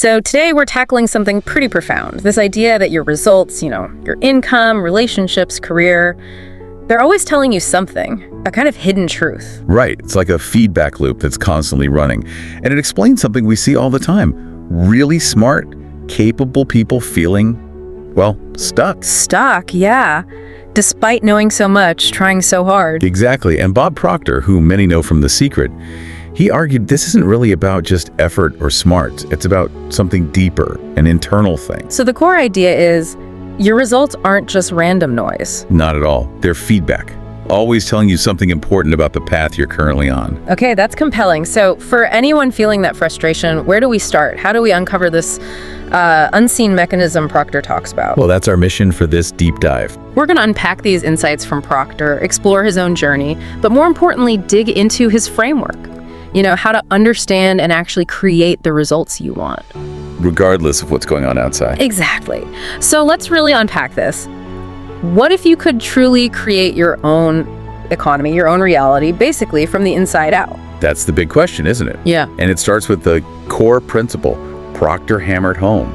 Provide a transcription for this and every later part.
So today we're tackling something pretty profound. This idea that your results, your income, relationships, career, they're always telling you something, a kind of hidden truth. Right. It's like a feedback loop that's constantly running. And it explains something we see all the time. Really smart, capable people feeling, well, stuck. Stuck, yeah. Despite knowing so much, trying so hard. Exactly. And Bob Proctor, who many know from The Secret, he argued this isn't really about just effort or smarts. It's about something deeper, an internal thing. So the core idea is your results aren't just random noise. Not at all. They're feedback. Always telling you something important about the path you're currently on. Okay, that's compelling. So for anyone feeling that frustration, where do we start? How do we uncover this unseen mechanism Proctor talks about? Well, that's our mission for this deep dive. We're going to unpack these insights from Proctor, explore his own journey, but more importantly, dig into his framework. How to understand and actually create the results you want. Regardless of what's going on outside. Exactly. So let's really unpack this. What if you could truly create your own economy, your own reality, basically from the inside out? That's the big question, isn't it? Yeah. And it starts with the core principle Proctor hammered home.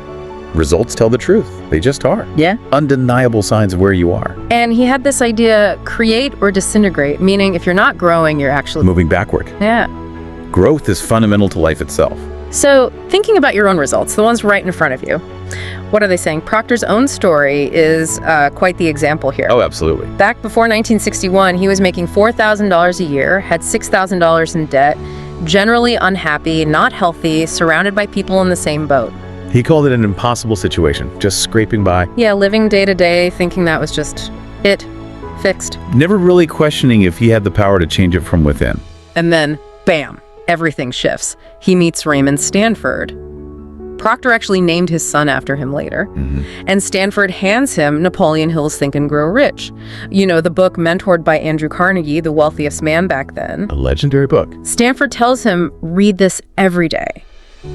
Results tell the truth. They just are. Yeah. Undeniable signs of where you are. And he had this idea, create or disintegrate, meaning if you're not growing, you're actually moving backward. Yeah. Growth is fundamental to life itself. So thinking about your own results, the ones right in front of you, what are they saying? Proctor's own story is quite the example here. Oh, absolutely. Back before 1961, he was making $4,000 a year, had $6,000 in debt, generally unhappy, not healthy, surrounded by people in the same boat. He called it an impossible situation, just scraping by. Yeah, living day to day, thinking that was just it, fixed. Never really questioning if he had the power to change it from within. And then, bam, everything shifts. He meets Raymond Stanford. Proctor actually named his son after him later. And Stanford hands him Napoleon Hill's Think and Grow Rich. The book mentored by Andrew Carnegie, the wealthiest man back then. A legendary book. Stanford tells him, read this every day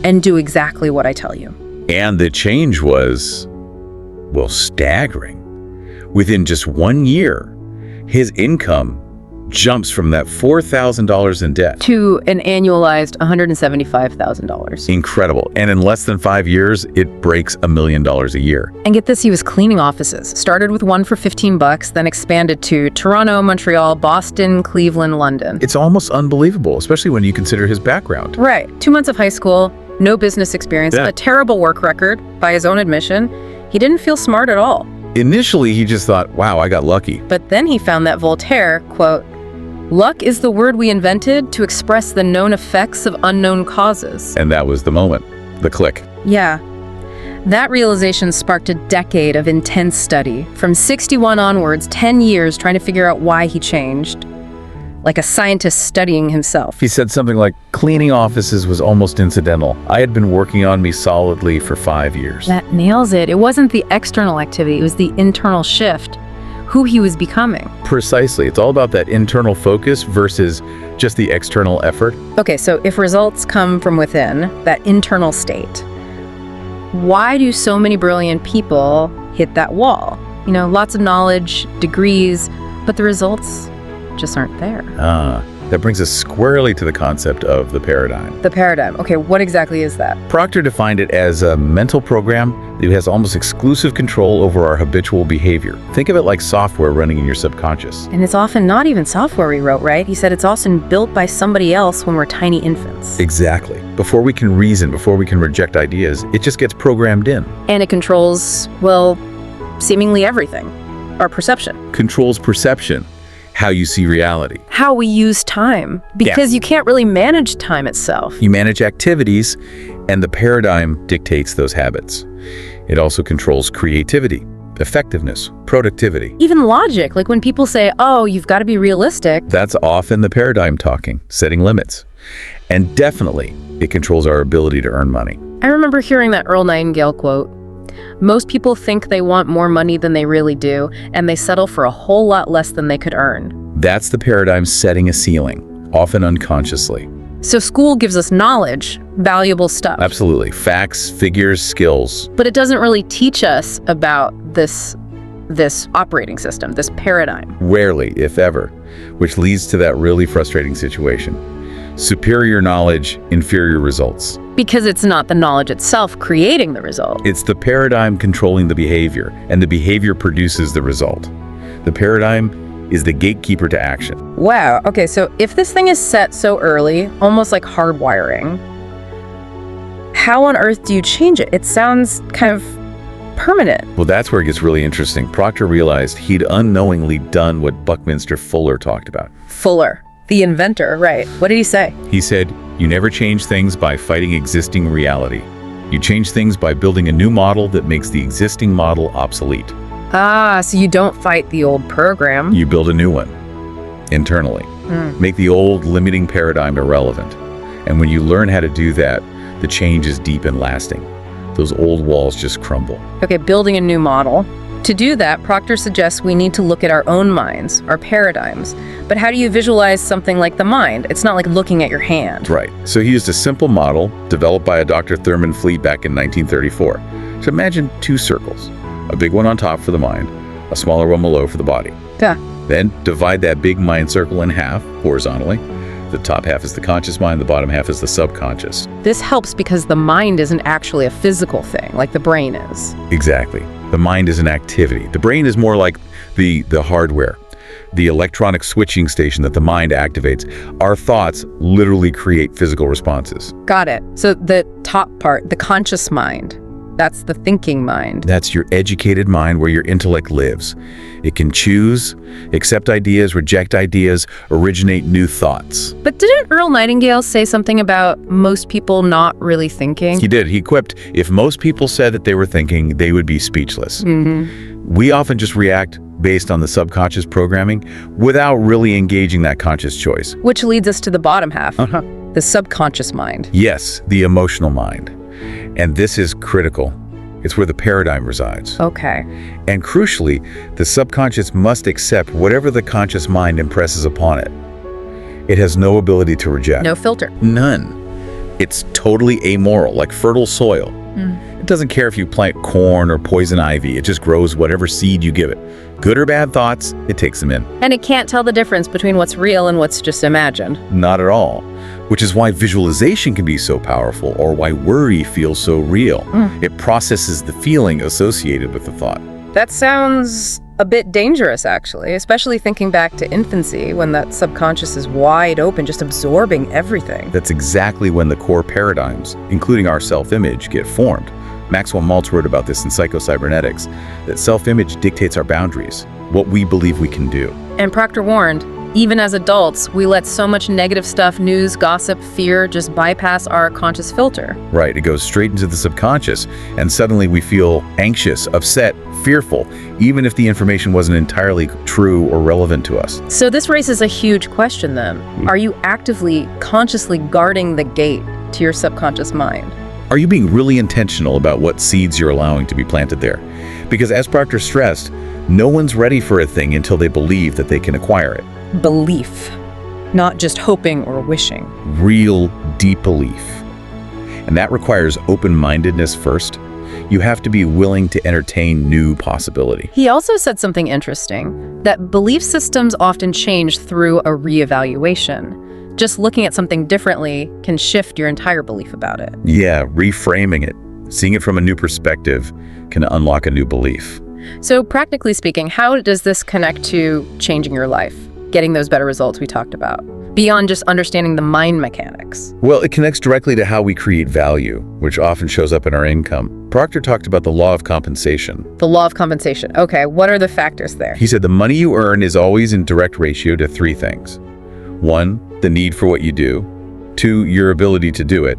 and do exactly what I tell you. And the change was, well, staggering. Within just 1 year, his income jumps from that $4,000 in debt to an annualized $175,000. Incredible. And in less than 5 years, it breaks $1 million a year. And get this, he was cleaning offices. Started with one for $15, then expanded to Toronto, Montreal, Boston, Cleveland, London. It's almost unbelievable, especially when you consider his background. Right. 2 months of high school, no business experience, a terrible work record, by his own admission. He didn't feel smart at all. Initially, he just thought, wow, I got lucky. But then he found that Voltaire, quote, luck is the word we invented to express the known effects of unknown causes. And that was the moment, the click. Yeah. That realization sparked a decade of intense study. From 61 onwards, 10 years trying to figure out why he changed. Like a scientist studying himself. He said something like, cleaning offices was almost incidental. I had been working on me solidly for 5 years. That nails it. It wasn't the external activity, it was the internal shift. Who he was becoming. Precisely. It's all about that internal focus versus just the external effort. Okay, so if results come from within, that internal state, why do so many brilliant people hit that wall? Lots of knowledge, degrees, but the results just aren't there. That brings us squarely to the concept of the paradigm. The paradigm. Okay, what exactly is that? Proctor defined it as a mental program that has almost exclusive control over our habitual behavior. Think of it like software running in your subconscious. And it's often not even software we wrote, right? He said it's often built by somebody else when we're tiny infants. Exactly. Before we can reason, before we can reject ideas, it just gets programmed in. And it controls, well, seemingly everything. Our perception. Controls perception. How you see reality. How we use time. Because you can't really manage time itself. You manage activities, and the paradigm dictates those habits. It also controls creativity, effectiveness, productivity. Even logic, like when people say, oh, you've got to be realistic. That's often the paradigm talking, setting limits. And definitely, it controls our ability to earn money. I remember hearing that Earl Nightingale quote. Most people think they want more money than they really do, and they settle for a whole lot less than they could earn. That's the paradigm setting a ceiling, often unconsciously. So school gives us knowledge, valuable stuff. Absolutely. Facts, figures, skills. But it doesn't really teach us about this operating system, this paradigm. Rarely, if ever, which leads to that really frustrating situation. Superior knowledge, inferior results. Because it's not the knowledge itself creating the result. It's the paradigm controlling the behavior, and the behavior produces the result. The paradigm is the gatekeeper to action. Wow. Okay, so if this thing is set so early, almost like hardwiring, how on earth do you change it? It sounds kind of permanent. Well, that's where it gets really interesting. Proctor realized he'd unknowingly done what Buckminster Fuller talked about. Fuller, the inventor, right. What did he say? He said, "You never change things by fighting existing reality. You change things by building a new model that makes the existing model obsolete." Ah, so you don't fight the old program. You build a new one, internally. Make the old limiting paradigm irrelevant. And when you learn how to do that, the change is deep and lasting. Those old walls just crumble. Okay, building a new model. To do that, Proctor suggests we need to look at our own minds, our paradigms. But how do you visualize something like the mind? It's not like looking at your hand. Right. So he used a simple model developed by a Dr. Thurman Fleet back in 1934. So imagine two circles, a big one on top for the mind, a smaller one below for the body. Yeah. Then divide that big mind circle in half, horizontally. The top half is the conscious mind, the bottom half is the subconscious. This helps because the mind isn't actually a physical thing, like the brain is. Exactly. The mind is an activity. The brain is more like the hardware, the electronic switching station that the mind activates. Our thoughts literally create physical responses. Got it. So the top part, the conscious mind, that's the thinking mind. That's your educated mind where your intellect lives. It can choose, accept ideas, reject ideas, originate new thoughts. But didn't Earl Nightingale say something about most people not really thinking? He did. He quipped, if most people said that they were thinking, they would be speechless. We often just react based on the subconscious programming without really engaging that conscious choice. Which leads us to the bottom half, the subconscious mind. Yes, the emotional mind. And this is critical. It's where the paradigm resides. Okay. And crucially, the subconscious must accept whatever the conscious mind impresses upon it. It has no ability to reject. No filter. None. It's totally amoral, like fertile soil. It doesn't care if you plant corn or poison ivy. It just grows whatever seed you give it. Good or bad thoughts, it takes them in. And it can't tell the difference between what's real and what's just imagined. Not at all. Which is why visualization can be so powerful, or why worry feels so real. It processes the feeling associated with the thought. That sounds a bit dangerous, actually, especially thinking back to infancy when that subconscious is wide open, just absorbing everything. That's exactly when the core paradigms, including our self-image, get formed. Maxwell Maltz wrote about this in Psycho-Cybernetics, that self-image dictates our boundaries, what we believe we can do. And Proctor warned, even as adults, we let so much negative stuff, news, gossip, fear, just bypass our conscious filter. Right, it goes straight into the subconscious, and suddenly we feel anxious, upset, fearful, even if the information wasn't entirely true or relevant to us. So this raises a huge question then. Are you actively, consciously guarding the gate to your subconscious mind? Are you being really intentional about what seeds you're allowing to be planted there? Because as Proctor stressed, no one's ready for a thing until they believe that they can acquire it. Belief, not just hoping or wishing. Real, deep belief. And that requires open-mindedness first. You have to be willing to entertain new possibility. He also said something interesting, that belief systems often change through a reevaluation. Just looking at something differently can shift your entire belief about it. Yeah, reframing it, seeing it from a new perspective can unlock a new belief. So practically speaking, how does this connect to changing your life, getting those better results we talked about, beyond just understanding the mind mechanics? Well, it connects directly to how we create value, which often shows up in our income. Proctor talked about the law of compensation. The law of compensation. Okay, what are the factors there? He said the money you earn is always in direct ratio to three things. 1, the need for what you do. 2, your ability to do it.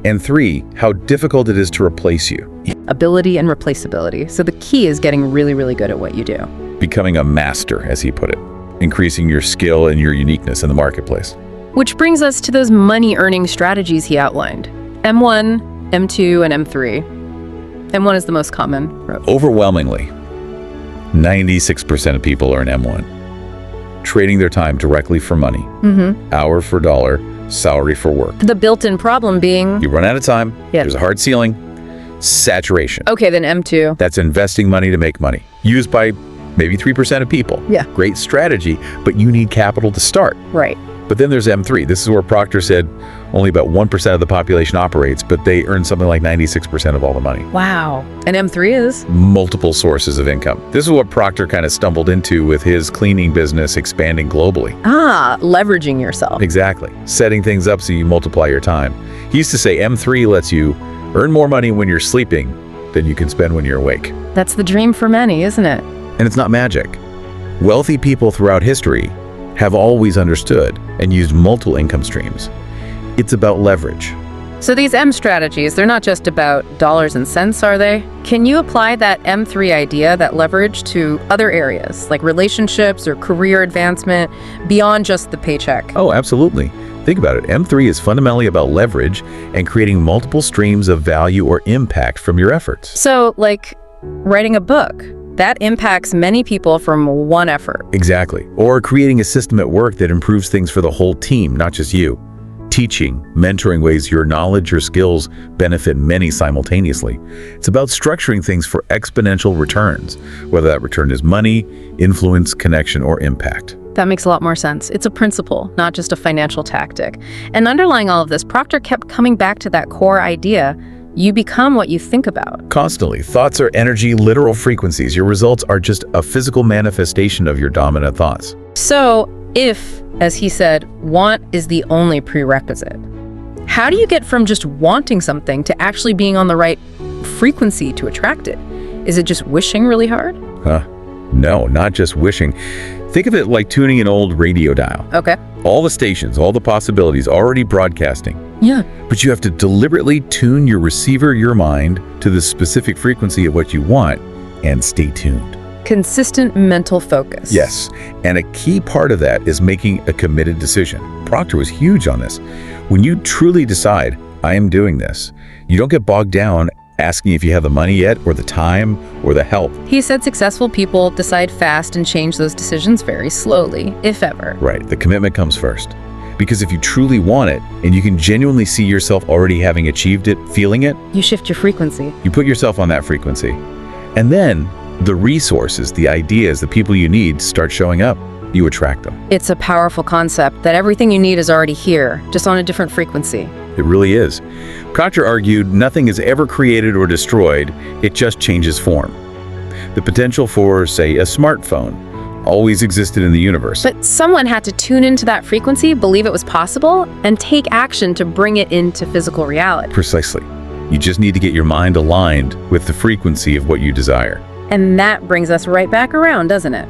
And 3, how difficult it is to replace you. Ability and replaceability. So the key is getting really, really good at what you do. Becoming a master, as he put it. Increasing your skill and your uniqueness in the marketplace. Which brings us to those money-earning strategies he outlined. M1, M2, and M3. M1 is the most common. Overwhelmingly, 96% of people are in M1. Trading their time directly for money. Hour for dollar, salary for work. The built-in problem being... You run out of time, there's a hard ceiling, saturation. Okay, then M2. That's investing money to make money. Used by maybe 3% of people. Yeah. Great strategy, but you need capital to start. Right. But then there's M3. This is where Proctor said only about 1% of the population operates, but they earn something like 96% of all the money. Wow. And M3 is? Multiple sources of income. This is what Proctor kind of stumbled into with his cleaning business expanding globally. Leveraging yourself. Exactly. Setting things up so you multiply your time. He used to say M3 lets you earn more money when you're sleeping than you can spend when you're awake. That's the dream for many, isn't it? And it's not magic. Wealthy people throughout history have always understood and used multiple income streams. It's about leverage. So these M strategies, they're not just about dollars and cents, are they? Can you apply that M3 idea, that leverage, to other areas, like relationships or career advancement, beyond just the paycheck? Oh, absolutely. Think about it. M3 is fundamentally about leverage and creating multiple streams of value or impact from your efforts. So, like writing a book, that impacts many people from one effort. Exactly. Or creating a system at work that improves things for the whole team, not just you. Teaching, mentoring ways your knowledge or skills benefit many simultaneously. It's about structuring things for exponential returns, whether that return is money, influence, connection, or impact. That makes a lot more sense. It's a principle, not just a financial tactic. And underlying all of this, Proctor kept coming back to that core idea: you become what you think about. Constantly. Thoughts are energy, literal frequencies. Your results are just a physical manifestation of your dominant thoughts. So, if, as he said, want is the only prerequisite, how do you get from just wanting something to actually being on the right frequency to attract it? Is it just wishing really hard? No, not just wishing. Think of it like tuning an old radio dial. Okay. All the stations, all the possibilities already broadcasting. Yeah. But you have to deliberately tune your receiver, your mind, to the specific frequency of what you want and stay tuned. Consistent mental focus. Yes, and a key part of that is making a committed decision. Proctor was huge on this. When you truly decide, I am doing this, you don't get bogged down asking if you have the money yet, or the time, or the help. He said successful people decide fast and change those decisions very slowly, if ever. Right, the commitment comes first. Because if you truly want it, and you can genuinely see yourself already having achieved it, feeling it, you shift your frequency. You put yourself on that frequency. And then the resources, the ideas, the people you need start showing up. You attract them. It's a powerful concept that everything you need is already here, just on a different frequency. It really is. Proctor argued nothing is ever created or destroyed, it just changes form. The potential for, say, a smartphone always existed in the universe. But someone had to tune into that frequency, believe it was possible, and take action to bring it into physical reality. Precisely. You just need to get your mind aligned with the frequency of what you desire. And that brings us right back around, doesn't it?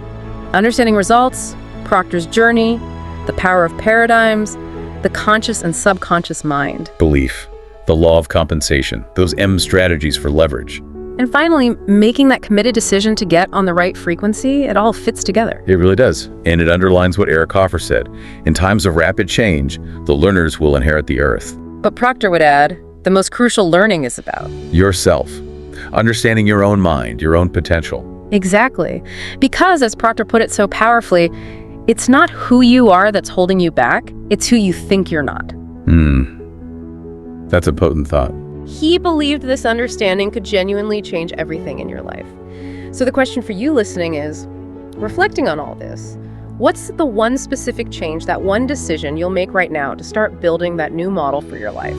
Understanding results, Proctor's journey, the power of paradigms, the conscious and subconscious mind. Belief, the law of compensation, those M strategies for leverage. And finally, making that committed decision to get on the right frequency, it all fits together. It really does. And it underlines what Eric Hoffer said. In times of rapid change, the learners will inherit the earth. But Proctor would add, the most crucial learning is about yourself. Understanding your own mind, your own potential. Exactly. Because, as Proctor put it so powerfully, it's not who you are that's holding you back, it's who you think you're not. That's a potent thought. He believed this understanding could genuinely change everything in your life. So the question for you listening is, reflecting on all this, what's the one specific change, that one decision you'll make right now to start building that new model for your life?